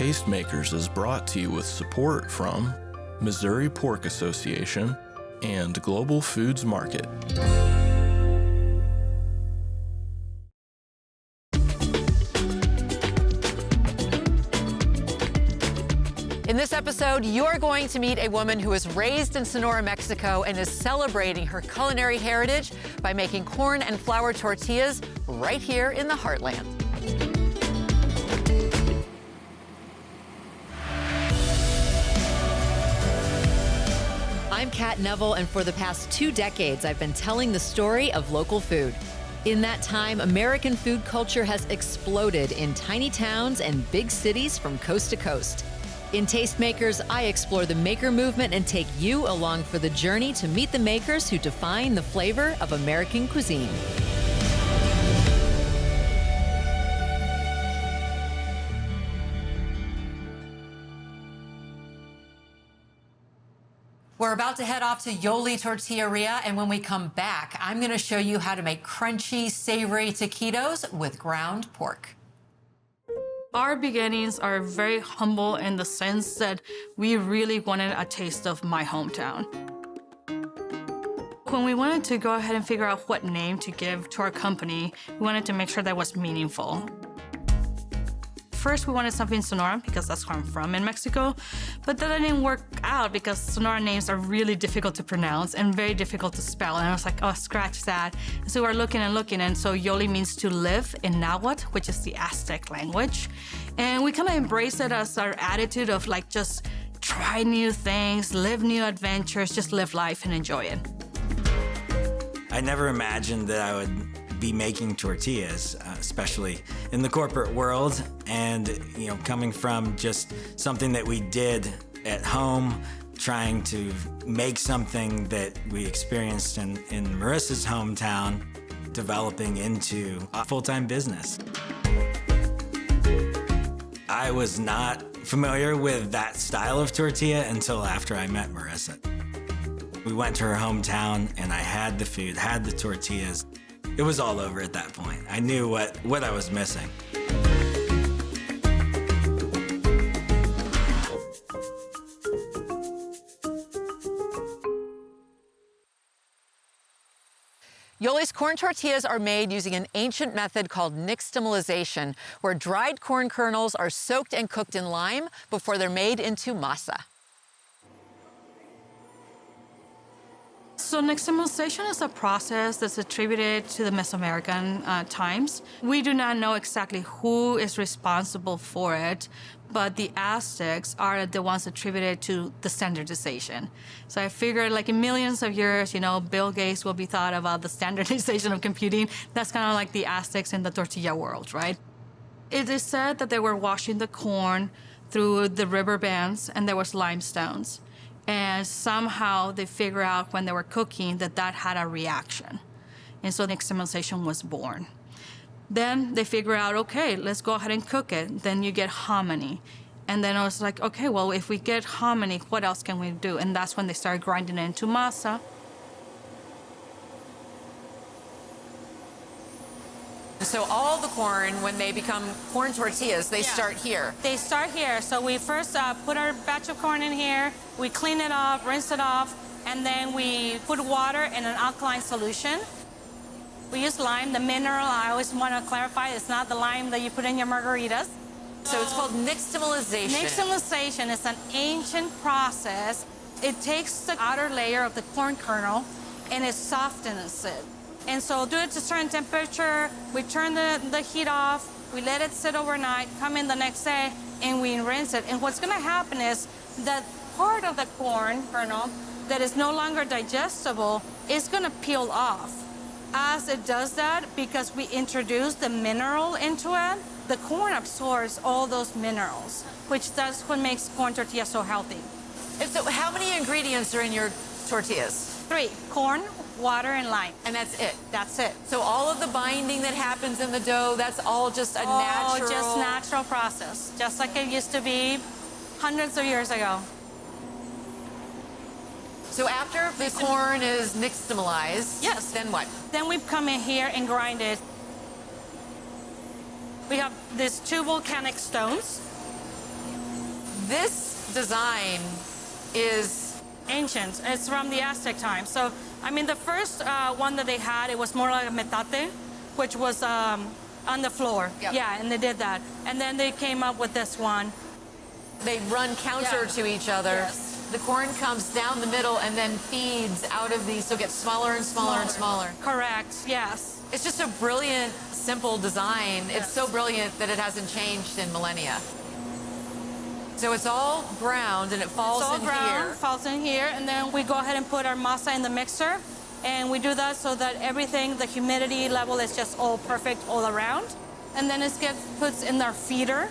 Tastemakers is brought to you with support from Missouri Pork Association and Global Foods Market. In this episode, you're going to meet a woman who was raised in Sonora, Mexico, and is celebrating her culinary heritage by making corn and flour tortillas right here in the heartland. I'm Kat Neville, and for the past 2 decades, I've been telling the story of local food. In that time, American food culture has exploded in tiny towns and big cities from coast to coast. In Tastemakers, I explore the maker movement and take you along for the journey to meet the makers who define the flavor of American cuisine. We're about to head off to Yoli Tortilleria, and when we come back, I'm going to show you how to make crunchy, savory taquitos with ground pork. Our beginnings are very humble in the sense that we really wanted a taste of my hometown. When we wanted to go ahead and figure out what name to give to our company, we wanted to make sure that was meaningful. First, we wanted something Sonora, because that's where I'm from in Mexico, but that didn't work out because Sonora names are really difficult to pronounce and very difficult to spell. And I was like, oh, scratch that. And so we're looking, and so Yoli means to live in Nahuatl, which is the Aztec language. And we kind of embrace it as our attitude of like, just try new things, live new adventures, just live life and enjoy it. I never imagined that I would be making tortillas, especially in the corporate world, and coming from just something that we did at home, trying to make something that we experienced in Marissa's hometown, developing into a full-time business. I was not familiar with that style of tortilla until after I met Marissa. We went to her hometown and I had the food, had the tortillas. It was all over at that point. I knew what I was missing. Yoli's corn tortillas are made using an ancient method called nixtamalization, where dried corn kernels are soaked and cooked in lime before they're made into masa. So nixtamalization is a process that's attributed to the Mesoamerican times. We do not know exactly who is responsible for it, but the Aztecs are the ones attributed to the standardization. So I figured like in millions of years, Bill Gates will be thought about the standardization of computing. That's kind of like the Aztecs in the tortilla world, right? It is said that they were washing the corn through the river bands and there was limestones. And somehow they figure out when they were cooking that had a reaction. And so nixtamalization was born. Then they figure out, okay, let's go ahead and cook it. Then you get hominy. And then I was like, okay, well, if we get hominy, what else can we do? And that's when they started grinding it into masa. So all the corn, when they become corn tortillas, they start here. They start here. So we first put our batch of corn in here, we clean it off, rinse it off, and then we put water in an alkaline solution. We use lime, the mineral. I always want to clarify, it's not the lime that you put in your margaritas. So it's called nixtamalization. Nixtamalization is an ancient process. It takes the outer layer of the corn kernel and it softens it. And so do it to a certain temperature, we turn the heat off, we let it sit overnight, come in the next day, and we rinse it. And what's gonna happen is that part of the corn kernel that is no longer digestible is gonna peel off. As it does that, because we introduce the mineral into it, the corn absorbs all those minerals, which that's what makes corn tortilla so healthy. And so how many ingredients are in your tortillas? 3, corn, water, and lime. And that's it? That's it. So all of the binding that happens in the dough, that's all just a natural... just natural process, just like it used to be hundreds of years ago. So after the corn is nixtamalized, yes, then what? Then we come in here and grind it. We have these 2 volcanic stones. this design is ancient. It's from the Aztec time. So, I mean, the first one that they had, it was more like a metate, which was on the floor. Yep. Yeah, and they did that. And then they came up with this one. they run counter to each other. Yes. The corn comes down the middle and then feeds out of these, so it gets smaller and smaller and smaller. Correct, yes. It's just a brilliant, simple design. Yes. It's so brilliant that it hasn't changed in millennia. So it's all ground and it falls It's all in ground, here. falls in here, and then we go ahead and put our masa in the mixer. And we do that so that everything, the humidity level is just all perfect all around. And then it gets put in our feeder.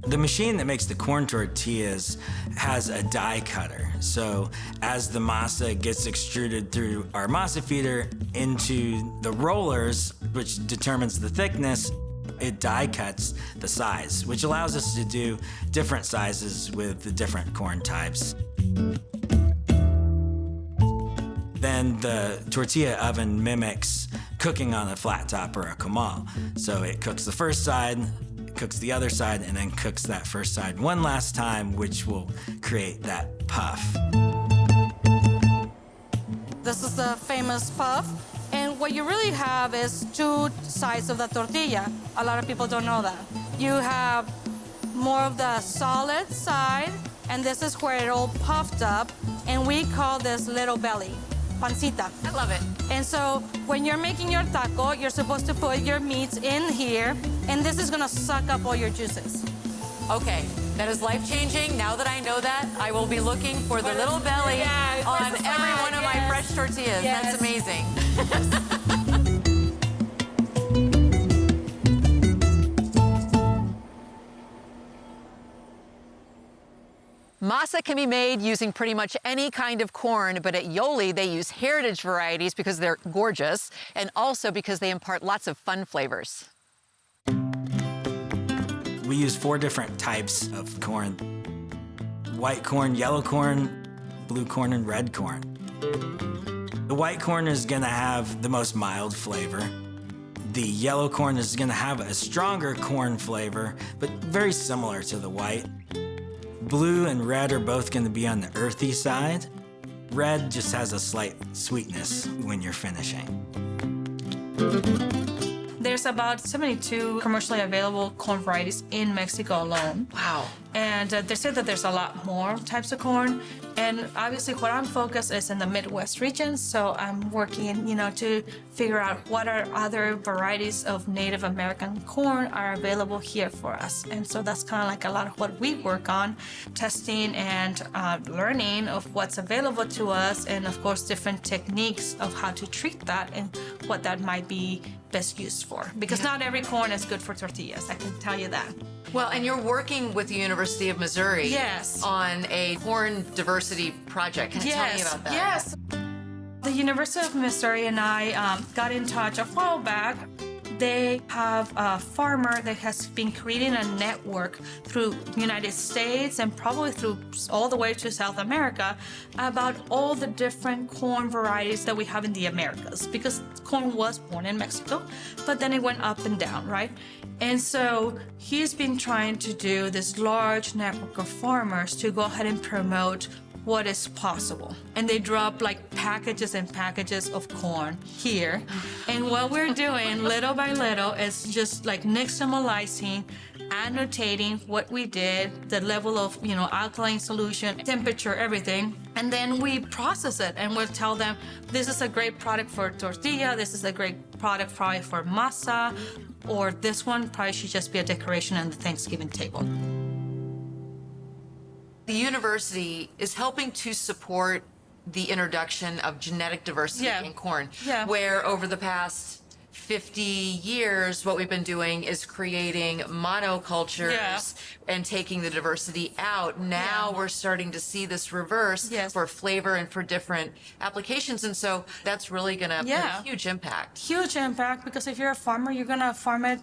The machine that makes the corn tortillas has a die cutter. So as the masa gets extruded through our masa feeder into the rollers, which determines the thickness, it die cuts the size, which allows us to do different sizes with the different corn types. Then the tortilla oven mimics cooking on a flat top or a comal. So it cooks the first side, cooks the other side, and then cooks that first side one last time, which will create that puff. This is the famous puff. And what you really have is two sides of the tortilla. A lot of people don't know that. You have more of the solid side, and this is where it all puffed up, and we call this little belly, pancita. I love it. And so when you're making your taco, you're supposed to put your meats in here, and this is gonna suck up all your juices. Okay, that is life-changing. Now that I know that, I will be looking for the little belly Yeah, on where's the every side? one of my Yes. fresh tortillas. Yes. That's amazing. Masa can be made using pretty much any kind of corn, but at Yoli, they use heritage varieties because they're gorgeous and also because they impart lots of fun flavors. We use 4 different types of corn: white corn, yellow corn, blue corn, and red corn. The white corn is gonna have the most mild flavor. The yellow corn is gonna have a stronger corn flavor, but very similar to the white. Blue and red are both gonna be on the earthy side. Red just has a slight sweetness when you're finishing. There's about 72 commercially available corn varieties in Mexico alone. Wow. And they say that there's a lot more types of corn. And obviously what I'm focused is in the Midwest region. So I'm working, to figure out what are other varieties of Native American corn are available here for us. And so that's kind of like a lot of what we work on, testing and learning of what's available to us. And of course, different techniques of how to treat that and what that might be best used for. Because not every corn is good for tortillas, I can tell you that. Well, and you're working with the University of Missouri Yes. on a corn diversity project. Can you tell me about that? Yes. The University of Missouri and I got in touch a while back. They have a farmer that has been creating a network through the United States and probably through all the way to South America about all the different corn varieties that we have in the Americas, because corn was born in Mexico, but then it went up and down, right? And so he's been trying to do this large network of farmers to go ahead and promote what is possible. And they drop like packages and packages of corn here. And what we're doing little by little is just like nixtamalizing, annotating what we did, the level of, alkaline solution, temperature, everything. And then we process it and we'll tell them, this is a great product for tortilla, this is a great product probably for masa, or this one probably should just be a decoration on the Thanksgiving table. The university is helping to support the introduction of genetic diversity Yeah. in corn, Yeah. where over the past 50 years, what we've been doing is creating monocultures Yeah. and taking the diversity out. Now Yeah. we're starting to see this reverse Yes. for flavor and for different applications. And so that's really going to Yeah. have a huge impact. Huge impact, because if you're a farmer, you're gonna farm it,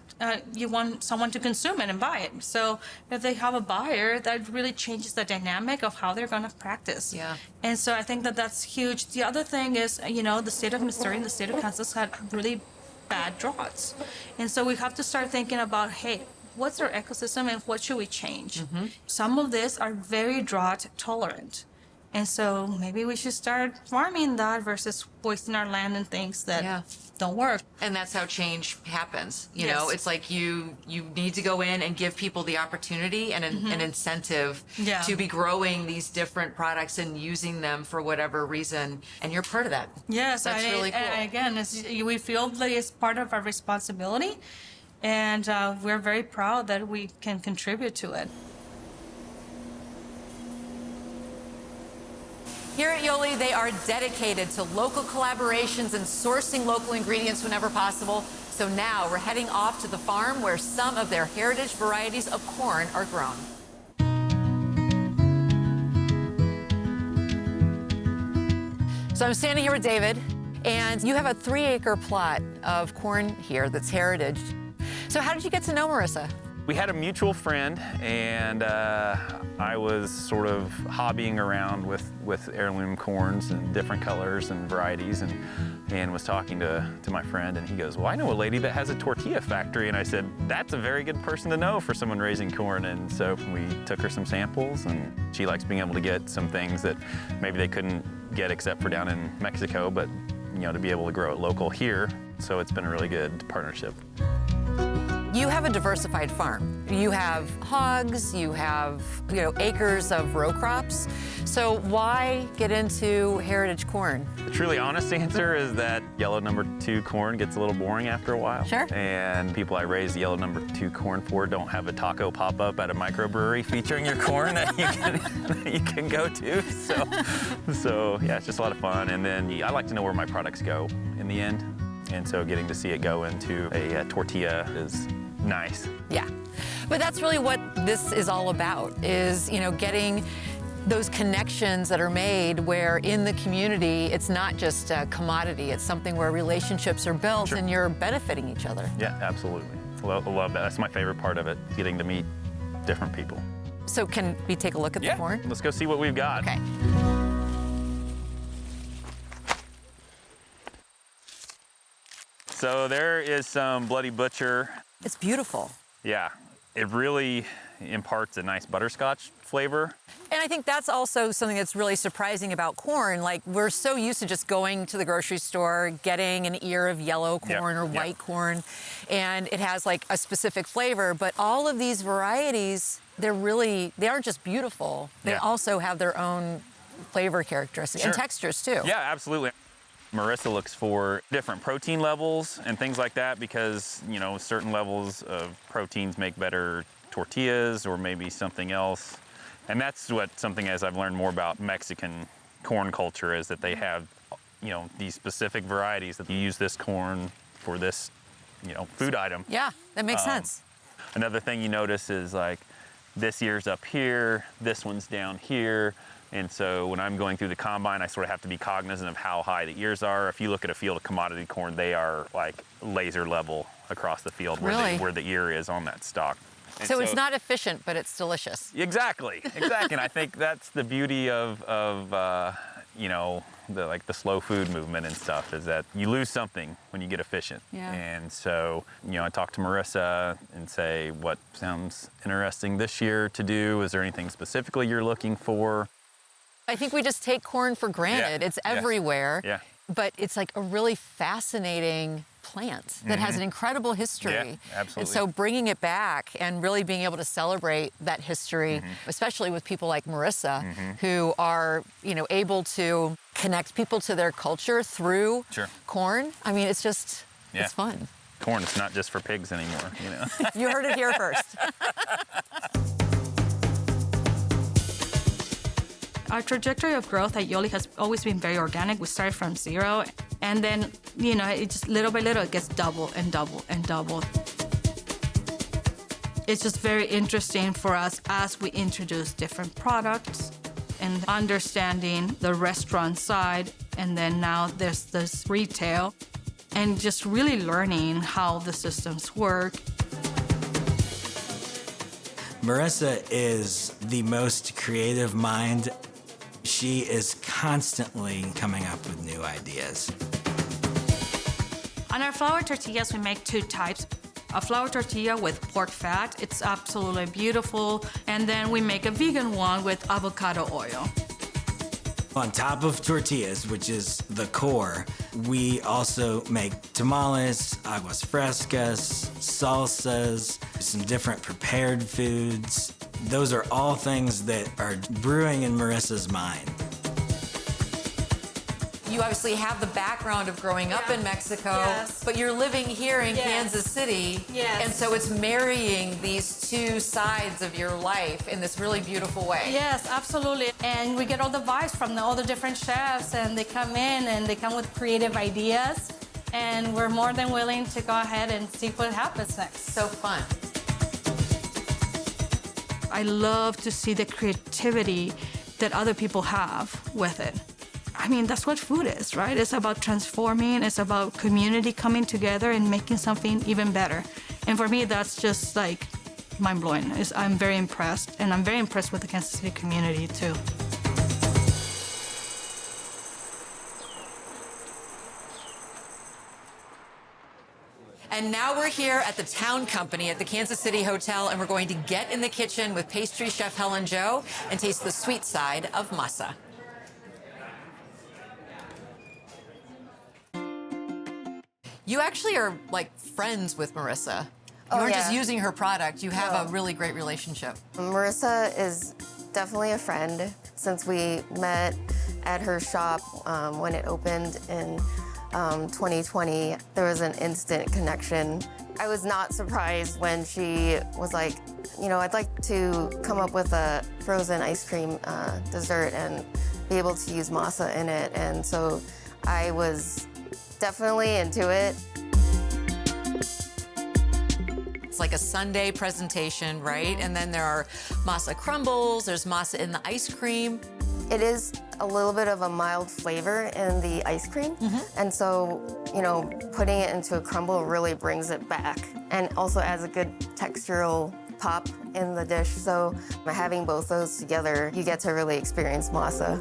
you want someone to consume it and buy it. So if they have a buyer, that really changes the dynamic of how they're gonna practice. Yeah. And so I think that that's huge. The other thing is, the state of Missouri and the state of Kansas had really bad droughts. And so we have to start thinking about, hey, what's our ecosystem and what should we change? Some of these are very drought tolerant. And so maybe we should start farming that versus wasting our land and things that don't work. And that's how change happens. You Yes. know, it's like you need to go in and give people the opportunity and an incentive to be growing these different products and using them for whatever reason. And you're part of that. Yes, That's really cool. And again, we feel that it's part of our responsibility, and we're very proud that we can contribute to it. Here at Yoli, they are dedicated to local collaborations and sourcing local ingredients whenever possible. So now we're heading off to the farm where some of their heritage varieties of corn are grown. So I'm standing here with David, and you have a 3-acre plot of corn here that's heritage. So how did you get to know Marissa? We had a mutual friend, and I was sort of hobbying around with heirloom corns and different colors and varieties, and was talking to my friend, and he goes, well, I know a lady that has a tortilla factory. And I said, that's a very good person to know for someone raising corn. And so we took her some samples, and she likes being able to get some things that maybe they couldn't get except for down in Mexico, but to be able to grow it local here. So it's been a really good partnership. You have a diversified farm. You have hogs, you have, acres of row crops. So why get into heritage corn? The truly honest answer is that yellow number 2 corn gets a little boring after a while. Sure. And people I raise the yellow number 2 corn for don't have a taco pop-up at a microbrewery featuring your corn that you can go to. So yeah, it's just a lot of fun. And then I like to know where my products go in the end. And so getting to see it go into a tortilla is nice. Yeah, but that's really what this is all about, is, getting those connections that are made where in the community, it's not just a commodity, it's something where relationships are built and you're benefiting each other. Yeah, absolutely. I love that. That's my favorite part of it, getting to meet different people. So can we take a look at the corn? Let's go see what we've got. Okay. So there is some Bloody Butcher. It's beautiful. Yeah, it really imparts a nice butterscotch flavor. And I think that's also something that's really surprising about corn. Like, we're so used to just going to the grocery store, getting an ear of yellow corn or white corn, and it has like a specific flavor. But all of these varieties, they aren't just beautiful. They also have their own flavor characteristics and textures too. Yeah, absolutely. Marissa looks for different protein levels and things like that because, certain levels of proteins make better tortillas or maybe something else. And that's something as I've learned more about Mexican corn culture is that they have, these specific varieties that you use this corn for this, food item. Yeah, that makes sense. Another thing you notice is like this ear's up here, this one's down here. And so when I'm going through the combine, I sort of have to be cognizant of how high the ears are. If you look at a field of commodity corn, they are like laser level across the field where the ear is on that stalk. So it's not efficient, but it's delicious. Exactly. And I think that's the beauty of the slow food movement and stuff is that you lose something when you get efficient. Yeah. And so, I talk to Marissa and say, what sounds interesting this year to do? Is there anything specifically you're looking for? I think we just take corn for granted. It's everywhere. Yeah. But it's like a really fascinating plant that has an incredible history. Yeah, absolutely. And so bringing it back and really being able to celebrate that history, especially with people like Marissa, who are, able to connect people to their culture through corn. I mean, it's just, it's fun. Corn is not just for pigs anymore, You heard it here first. Our trajectory of growth at Yoli has always been very organic. We started from 0, and then, it just little by little, it gets double and double and double. It's just very interesting for us as we introduce different products and understanding the restaurant side, and then now there's this retail, and just really learning how the systems work. Marissa is the most creative mind. She is constantly coming up with new ideas. On our flour tortillas, we make 2 types. a flour tortilla with pork fat. It's absolutely beautiful. And then we make a vegan one with avocado oil. On top of tortillas, which is the core, we also make tamales, aguas frescas, salsas, some different prepared foods. Those are all things that are brewing in Marissa's mind. You obviously have the background of growing up in Mexico, Yes. but you're living here in Yes. Kansas City. Yes. And so it's marrying these two sides of your life in this really beautiful way. Yes, absolutely. And we get all the vibes from all the different chefs, and they come in and they come with creative ideas. And we're more than willing to go ahead and see what happens next. So fun. I love to see the creativity that other people have with it. I mean, that's what food is, right? It's about transforming, it's about community coming together and making something even better. And for me, that's just like mind-blowing. I'm very impressed, and I'm very impressed with the Kansas City community too. And now we're here at the Town Company at the Kansas City Hotel, and we're going to get in the kitchen with pastry chef Helen Jo and taste the sweet side of masa. You actually are like friends with Marissa. You aren't just using her product, you have a really great relationship. Marissa is definitely a friend since we met at her shop when it opened in 2020. There was an instant connection. I was not surprised when she was like, you know, I'd like to come up with a frozen ice cream dessert and be able to use masa in it. And so I was definitely into it. It's like a Sunday presentation, right? And then there are masa crumbles, there's masa in the ice cream. It is a little bit of a mild flavor in the ice cream. And so, you know, putting it into a crumble really brings it back and also adds a good textural pop in the dish. So having both those together, you get to really experience masa.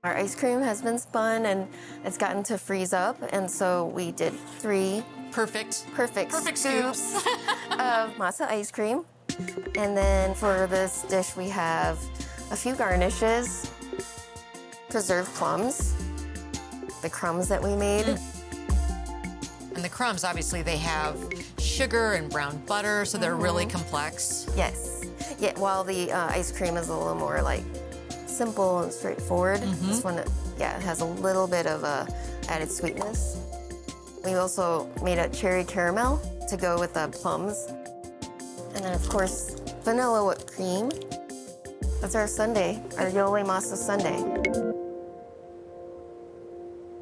Our ice cream has been spun and it's gotten to freeze up, and so we did 3 perfect scoops of masa ice cream. And then for this dish, we have a few garnishes, preserved plums, the crumbs that we made. And the crumbs, obviously, they have sugar and brown butter, so they're really complex. Yes. Yeah, while the ice cream is a little more like simple and straightforward. This one, yeah, it has a little bit of added sweetness. We also made a cherry caramel to go with the plums. And then, of course, vanilla whipped cream. That's our sundae, our Yoli masa sundae.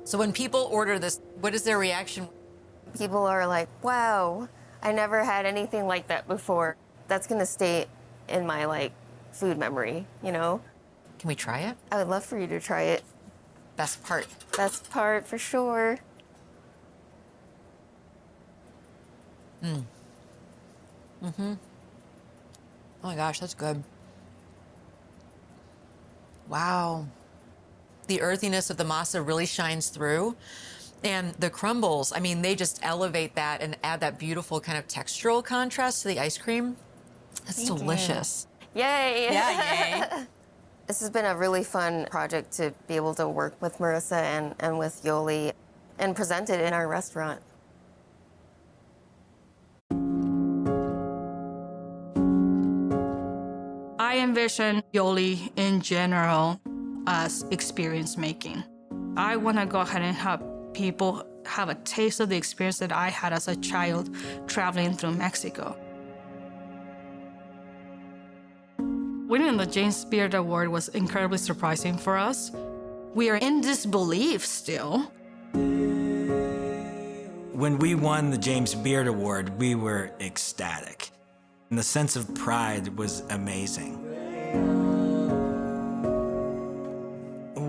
So when people order this, what is their reaction? People are like, wow, I never had anything like that before. That's gonna stay in my like food memory, you know? Can we try it? I would love for you to try it. Best part. Best part for sure. Oh my gosh, that's good. Wow. The earthiness of the masa really shines through. And the crumbles, I mean, they just elevate that and add that beautiful kind of textural contrast to the ice cream. That's delicious. Yay! Yeah, yay. This has been a really fun project to be able to work with Marissa and with Yoli and present it in our restaurant. I envision Yoli in general as experience making. I want to go ahead and have people have a taste of the experience that I had as a child traveling through Mexico. Winning the James Beard Award was incredibly surprising for us. We are in disbelief still. When we won the James Beard Award, we were ecstatic. And the sense of pride was amazing.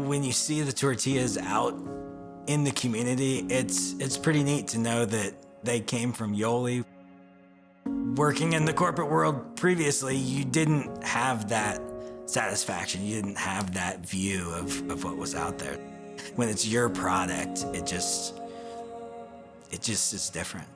When you see the tortillas out in the community, it's pretty neat to know that they came from Yoli. Working in the corporate world previously, you didn't have that satisfaction. You didn't have that view of what was out there. When it's your product, it just is different.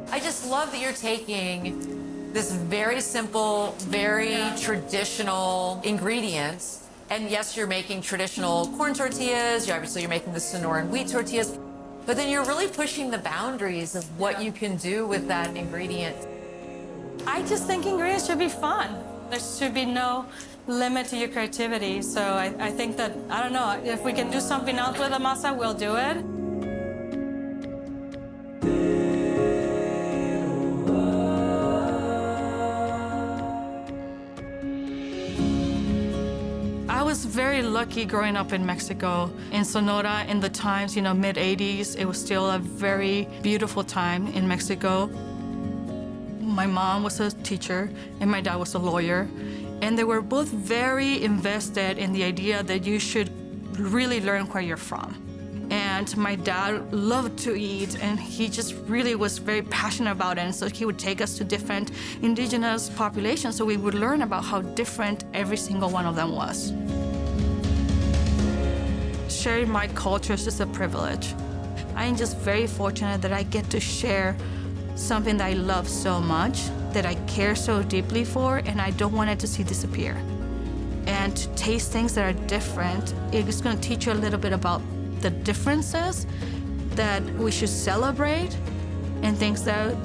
I just love that you're taking this very simple, very traditional ingredients. And yes, you're making traditional corn tortillas. Obviously, you're making the Sonoran wheat tortillas. But then you're really pushing the boundaries of what you can do with that ingredient. I just think ingredients should be fun. There should be no limit to your creativity. So I think that, I don't know, if we can do something else with the masa, we'll do it. I was very lucky growing up in Mexico. In Sonora, in the times, mid-'80s, it was still a very beautiful time in Mexico. My mom was a teacher and my dad was a lawyer. And they were both very invested in the idea that you should really learn where you're from. And my dad loved to eat, and he just really was very passionate about it. And so he would take us to different indigenous populations so we would learn about how different every single one of them was. Sharing my cultures is a privilege. I am just very fortunate that I get to share something that I love so much, that I care so deeply for, and I don't want it to see disappear. And to taste things that are different, it's going to teach you a little bit about the differences that we should celebrate and things that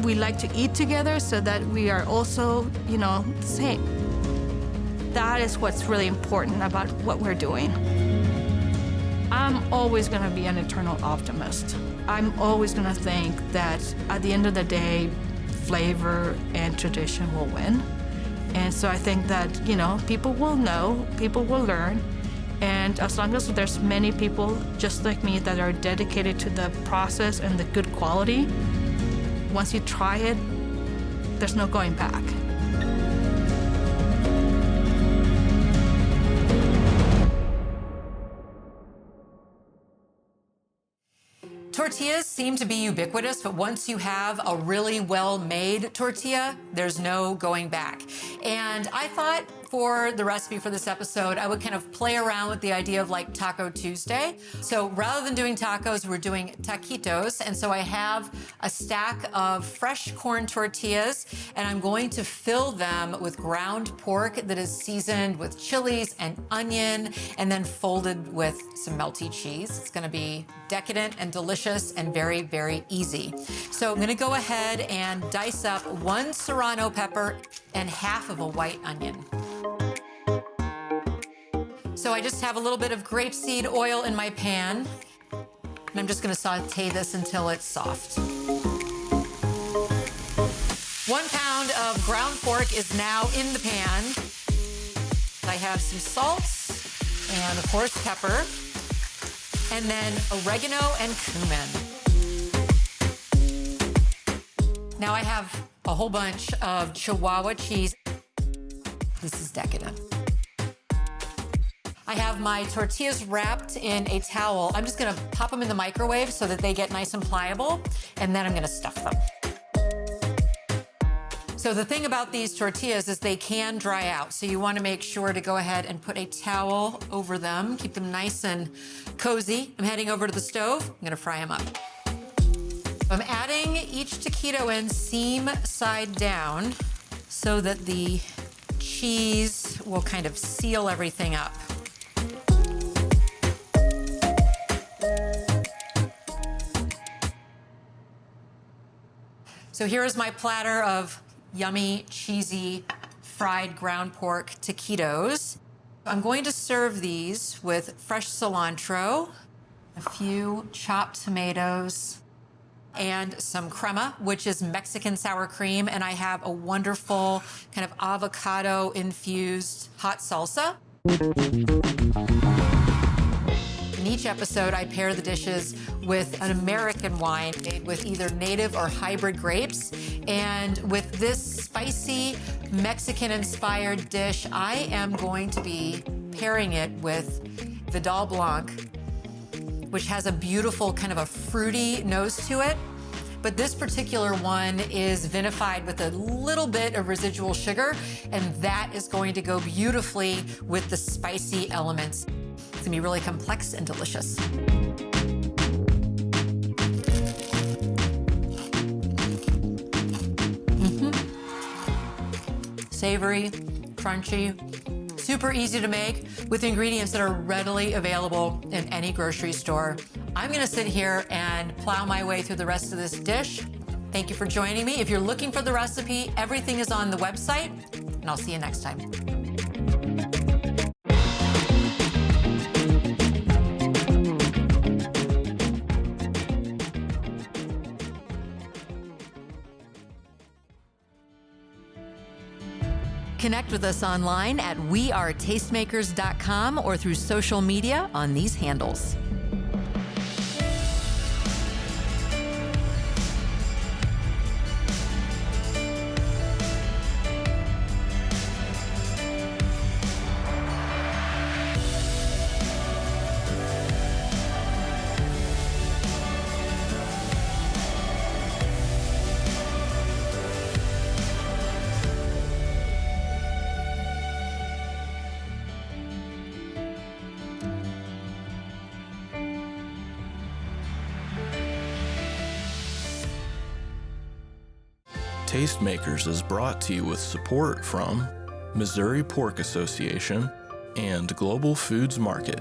we like to eat together so that we are also, the same. That is what's really important about what we're doing. I'm always going to be an eternal optimist. I'm always going to think that at the end of the day, flavor and tradition will win. And so I think that, people will know, people will learn. And as long as there's many people just like me that are dedicated to the process and the good quality, once you try it, there's no going back. Tortillas seem to be ubiquitous, but once you have a really well-made tortilla, there's no going back. And I thought for the recipe for this episode, I would kind of play around with the idea of like Taco Tuesday. So rather than doing tacos, we're doing taquitos. And so I have a stack of fresh corn tortillas, and I'm going to fill them with ground pork that is seasoned with chilies and onion, and then folded with some melty cheese. It's gonna be decadent and delicious and very, very easy. So I'm gonna go ahead and dice up 1 serrano pepper and half of a white onion. So I just have a little bit of grapeseed oil in my pan, and I'm just gonna saute this until it's soft. 1 pound of ground pork is now in the pan. I have some salt and, of course, pepper, and then oregano and cumin. Now I have a whole bunch of Chihuahua cheese. This is decadent. I have my tortillas wrapped in a towel. I'm just gonna pop them in the microwave so that they get nice and pliable, and then I'm gonna stuff them. So the thing about these tortillas is they can dry out. So you wanna make sure to go ahead and put a towel over them, keep them nice and cozy. I'm heading over to the stove. I'm gonna fry them up. I'm adding each taquito in seam side down so that the cheese will kind of seal everything up. So here is my platter of yummy, cheesy, fried ground pork taquitos. I'm going to serve these with fresh cilantro, a few chopped tomatoes, and some crema, which is Mexican sour cream, and I have a wonderful kind of avocado-infused hot salsa. In each episode, I pair the dishes with an American wine made with either native or hybrid grapes. And with this spicy Mexican-inspired dish, I am going to be pairing it with Vidal Blanc, which has a beautiful kind of a fruity nose to it. But this particular one is vinified with a little bit of residual sugar, and that is going to go beautifully with the spicy elements. It's gonna be really complex and delicious. Savory, crunchy, super easy to make with ingredients that are readily available in any grocery store. I'm gonna sit here and plow my way through the rest of this dish. Thank you for joining me. If you're looking for the recipe, everything is on the website, and I'll see you next time. Connect with us online at wearetastemakers.com or through social media on these handles. Tastemakers is brought to you with support from Missouri Pork Association and Global Foods Market.